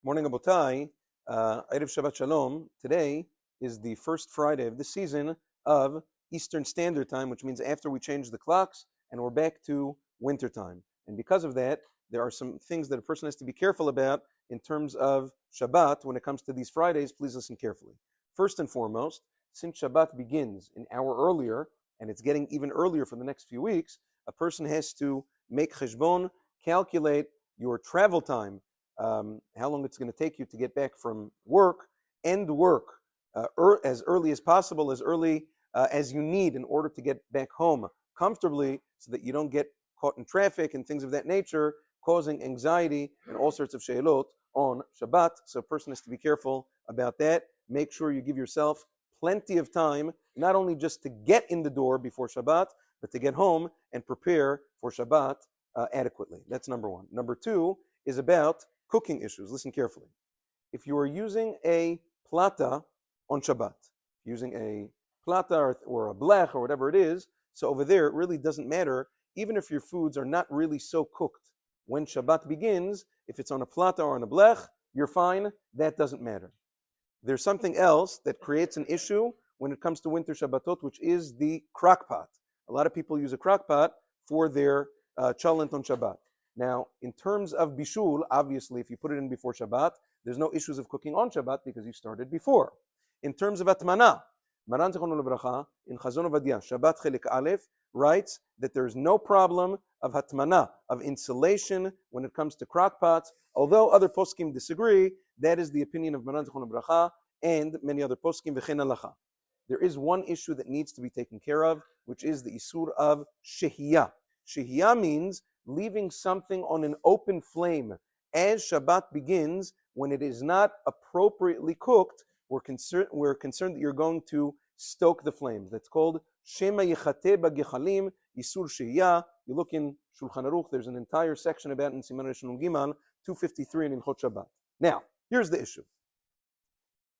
Morning, Abotai. Erev Shabbat Shalom. Today is the first Friday of the season of Eastern Standard Time, which means after we change the clocks and we're back to winter time. And because of that, there are some things that a person has to be careful about in terms of Shabbat when it comes to these Fridays. Please listen carefully. First and foremost, since Shabbat begins an hour earlier, and it's getting even earlier for the next few weeks, a person has to make cheshbon, calculate your travel time, how long it's going to take you to get back from work, end work as early as possible, as early as you need in order to get back home comfortably so that you don't get caught in traffic and things of that nature, causing anxiety and all sorts of sheilot on Shabbat. So a person has to be careful about that. Make sure you give yourself plenty of time, not only just to get in the door before Shabbat, but to get home and prepare for Shabbat adequately. That's number one. Number two is about cooking issues. Listen carefully. If you are using a plata on Shabbat, using a plata or a blech or whatever it is, so over there it really doesn't matter, even if your foods are not really so cooked. When Shabbat begins, if it's on a plata or on a blech, you're fine. That doesn't matter. There's something else that creates an issue when it comes to winter Shabbatot, which is the crock pot. A lot of people use a crock pot for their chalent on Shabbat. Now, in terms of bishul, obviously, if you put it in before Shabbat, there's no issues of cooking on Shabbat because you started before. In terms of atmana, Maran Zechron Lebracha in Chazon Ovadia, Shabbat Chelik Aleph, writes that there is no problem of hatmana, of insulation when it comes to crock pots. Although other poskim disagree, that is the opinion of Maran Zechron Lebracha and many other poskim v'chen halacha. There is one issue that needs to be taken care of, which is the isur of shehiyah. Shehiyah means leaving something on an open flame as Shabbat begins when it is not appropriately cooked. We're concerned that you're going to stoke the flames. That's called Shema Yechateh B'Gechalim Isur Shehiyah. You look in Shulchan Aruch, there's an entire section about it in Siman Rishon Gimal 253 in Ilchot Shabbat. Now, here's the issue.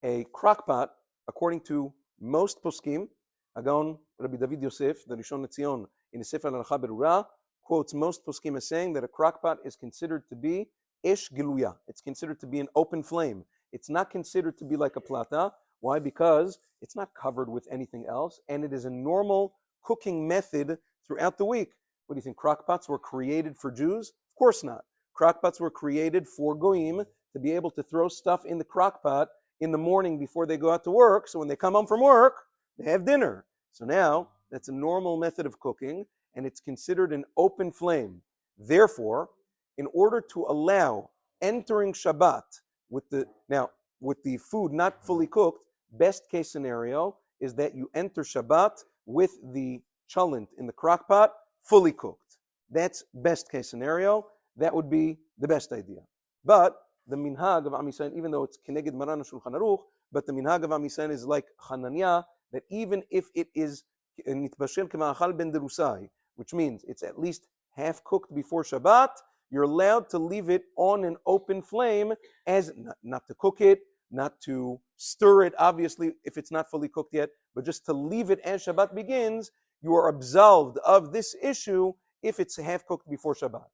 A crockpot, according to most poskim, Agon Rabbi David Yosef, the Rishon LeZion, in the Sefer Halacha Berurah, quotes most poskim as saying that a crockpot is considered to be esh giluya. It's considered to be an open flame. It's not considered to be like a plata. Why? Because it's not covered with anything else, and it is a normal cooking method throughout the week. What do you think? Crockpots were created for Jews? Of course not. Crockpots were created for goyim to be able to throw stuff in the crockpot in the morning before they go out to work. So when they come home from work, they have dinner. So now that's a normal method of cooking, and it's considered an open flame. Therefore, in order to allow entering Shabbat with the food not fully cooked, best case scenario is that you enter Shabbat with the chalent in the crock pot fully cooked. That's best case scenario. That would be the best idea. But the minhag of Am Yisrael, even though it's Keneged Maran Shulchan Aruch, but the minhag of Am Yisrael is like Hananya, that even if it is nitbashel k'ma'achal ben derusai, which means it's at least half cooked before Shabbat, you're allowed to leave it on an open flame as not to cook it, not to stir it, obviously, if it's not fully cooked yet, but just to leave it as Shabbat begins. You are absolved of this issue if it's half cooked before Shabbat.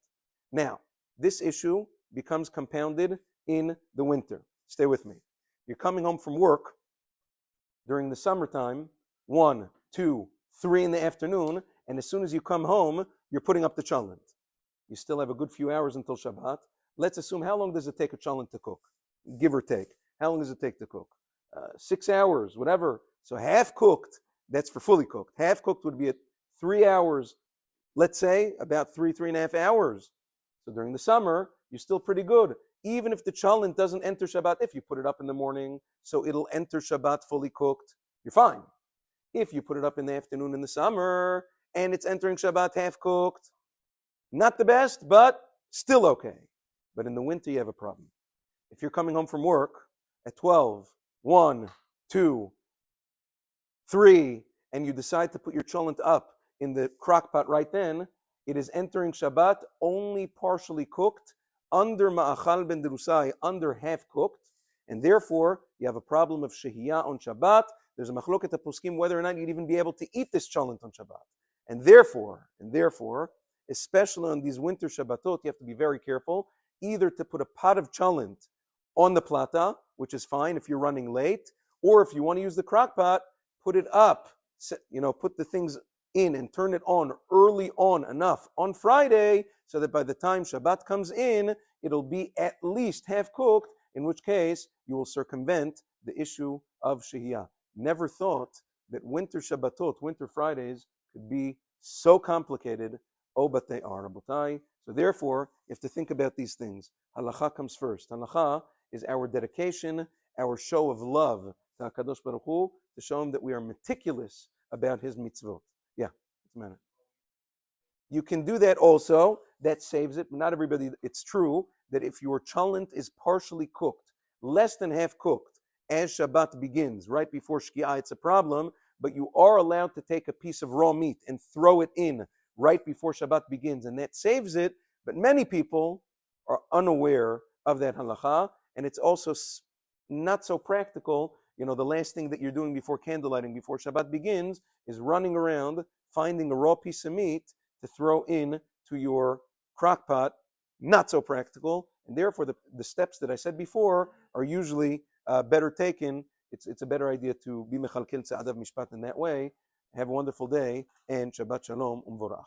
Now, this issue becomes compounded in the winter. Stay with me. You're coming home from work during the summertime, 1, 2, 3 in the afternoon, and as soon as you come home, you're putting up the chalent. You still have a good few hours until Shabbat. Let's assume, how long does it take a chalent to cook? Give or take. How long does it take to cook? 6 hours, whatever. So half cooked, that's for fully cooked. Half cooked would be at 3 hours, let's say about 3.5 hours. So during the summer, you're still pretty good. Even if the chalent doesn't enter Shabbat, if you put it up in the morning, so it'll enter Shabbat fully cooked, you're fine. If you put it up in the afternoon in the summer, and it's entering Shabbat half cooked, not the best, but still okay. But in the winter, you have a problem. If you're coming home from work at 12, 1, 2, 3, and you decide to put your chalent up in the crock pot right then, it is entering Shabbat only partially cooked, under ma'achal ben derusai, under half cooked, and therefore you have a problem of shehiyah on Shabbat. There's a machloket of poskim whether or not you'd even be able to eat this chalent on Shabbat. And therefore, especially on these winter Shabbatot, you have to be very careful, either to put a pot of chalent on the plata, which is fine if you're running late, or if you want to use the crock pot, put it up, put the things in and turn it on early on enough on Friday so that by the time Shabbat comes in, it'll be at least half cooked, in which case you will circumvent the issue of Shehiyah. Never thought that winter Shabbatot, winter Fridays, could be so complicated. Oh, but they are, Rabotai. So therefore, you have to think about these things. Halacha comes first. Halacha is our dedication, our show of love to HaKadosh Baruch Hu, to show him that we are meticulous about his mitzvot. Yeah, what's the matter? You can do that also. That saves it. But not everybody. It's true that if your cholent is partially cooked, less than half cooked, as Shabbat begins, right before Shki'ah, it's a problem. But you are allowed to take a piece of raw meat and throw it in right before Shabbat begins, and that saves it. But many people are unaware of that halacha, and it's also not so practical. The last thing that you're doing before candlelighting, before Shabbat begins, is running around finding a raw piece of meat to throw in to your crock pot. Not so practical, and therefore the steps that I said before are usually better taken. It's a better idea to be mechalkel tza'adav mishpat in that way. Have a wonderful day, and Shabbat Shalom Umvorach.